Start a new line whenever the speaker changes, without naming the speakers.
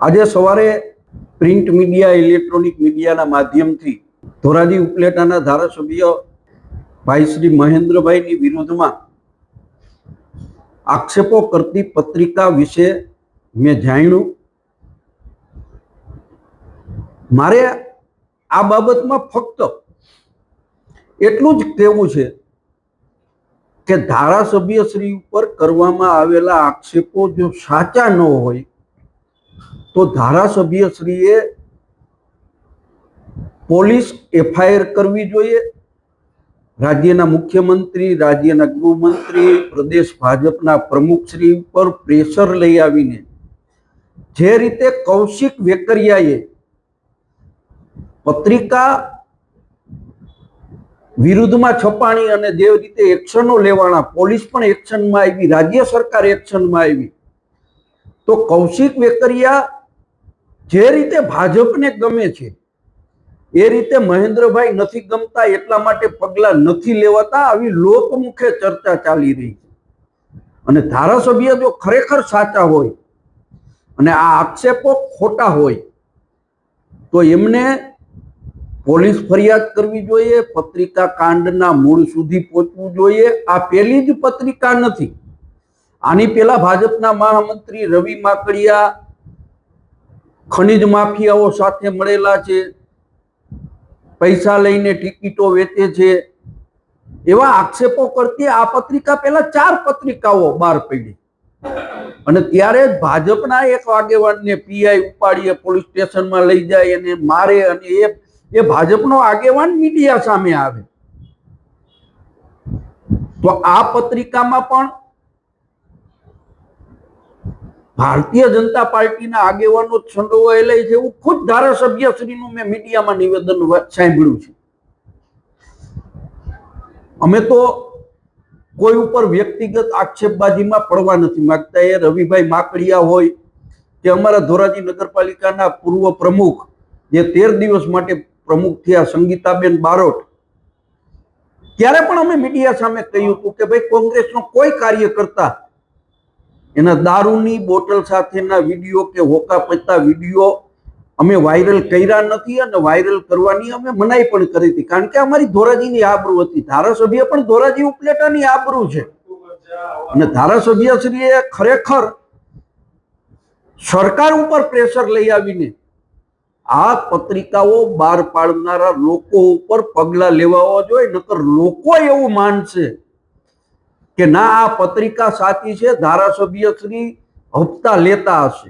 આજે સવારે print media electronic મીડિયાના માધ્યમથી ધોરાજી ઉપલેટાના ધારાસભ્ય ભાઈ શ્રી મહેન્દ્રભાઈની વિરુદ્ધમાં આક્ષેપો કરતી પત્રિકા વિશે મેં જાણ્યું. મારે આ બાબતમાં ફક્ત એટલું જ કહેવું છે કે ધારાસભ્ય શ્રી ઉપર કરવામાં આવેલા આક્ષેપો જો સાચા ન હોય તો ધારાસભ્ય શ્રીએ પોલીસ એફઆઈઆર કરવી જોઈએ. રાજ્યના મુખ્યમંત્રી, રાજ્યના ગૃહમંત્રી, પ્રદેશ ભાજપના પ્રમુખ શ્રી ઉપર પ્રેશર લઈ આવીને જે રીતે કૌશિક વેકરિયાએ પત્રિકા વિરુદ્ધમાં છપાણી અને જે રીતે એક્શનો લેવાના, પોલીસ પણ એક્શનમાં આવી, રાજ્ય સરકાર એક્શનમાં આવી, તો કૌશિક વેકરિયા જે રીતે ભાજપને ગમે છે એ રીતે મહેન્દ્રભાઈ નથી ગમતા, એટલા માટે પગલાં નથી લેવાતા, આવી લોકમુખે ચર્ચા ચાલી રહી છે. અને ધારાસભ્ય જો ખરેખર સાચા હોય અને આ આક્ષેપો ખોટા હોય તો એમને પોલીસ ફરિયાદ કરવી જોઈએ, પત્રિકા કાંડના મૂળ સુધી પહોંચવું જોઈએ. આ પહેલી જ પત્રિકા નથી. આની પહેલા ભાજપના મહામંત્રી રવિ માકડિયા ખનીજ માફિયાઓ સાથે મળેલા છે, પૈસા લઈને ટિકિટો વેચે છે, એવા આક્ષેપો કરતી આ પત્રિકા પહેલા 4 પત્રિકાઓ બહાર પડી અને ત્યારે જ ભાજપના એક આગેવાનને પીઆઈ ઉપાડીએ પોલીસ સ્ટેશનમાં લઈ જાય અને મારે, અને એ ભાજપનો આગેવાન મીડિયા સામે આવે. તો આ પત્રિકામાં પણ ભારતીય જનતા પાર્ટીના આગેવાનો સંડોવાયેલા છે એવું ખુદ ધારાસભ્ય શ્રીનું મેં મીડિયામાં નિવેદન સાંભળ્યું છે. અમે તો કોઈ ઉપર વ્યક્તિગત આક્ષેપબાજીમાં પડવા નથી માંગતા. એ રવિભાઈ માકડિયા હોય કે અમારા ધોરાજી નગરપાલિકાના પૂર્વ પ્રમુખ જે 13 દિવસ માટે પ્રમુખ થયા સંગીતાબેન બારોટ, ત્યારે પણ અમે મીડિયા સામે કહ્યું હતું કે ભાઈ કોંગ્રેસનો કોઈ કાર્યકર્તા એના દારૂની બોટલ સાથેના વિડીયો કે હોકા પત્તા વિડીયો અમે વાયરલ કર્યા નથી અને વાયરલ કરવાની અમે મનાઈ પણ કરી હતી, કારણ કે અમારી ધોરાજીની આબરૂ હતી. ધારાસભ્ય પણ ધોરાજી ઉપલેટાની આબરૂ છે અને ધારાસભ્યશ્રીએ ખરેખર સરકાર ઉપર પ્રેશર લઈ આવીને આ પત્રિકાઓ બહાર પાડનારા લોકો ઉપર પગલાં લેવા જોઈએ. નકર લોકો એવું માનશે કે ના, આ પત્રિકા સાચી છે, ધારાસભ્ય શ્રી હપ્તા લેતા હશે.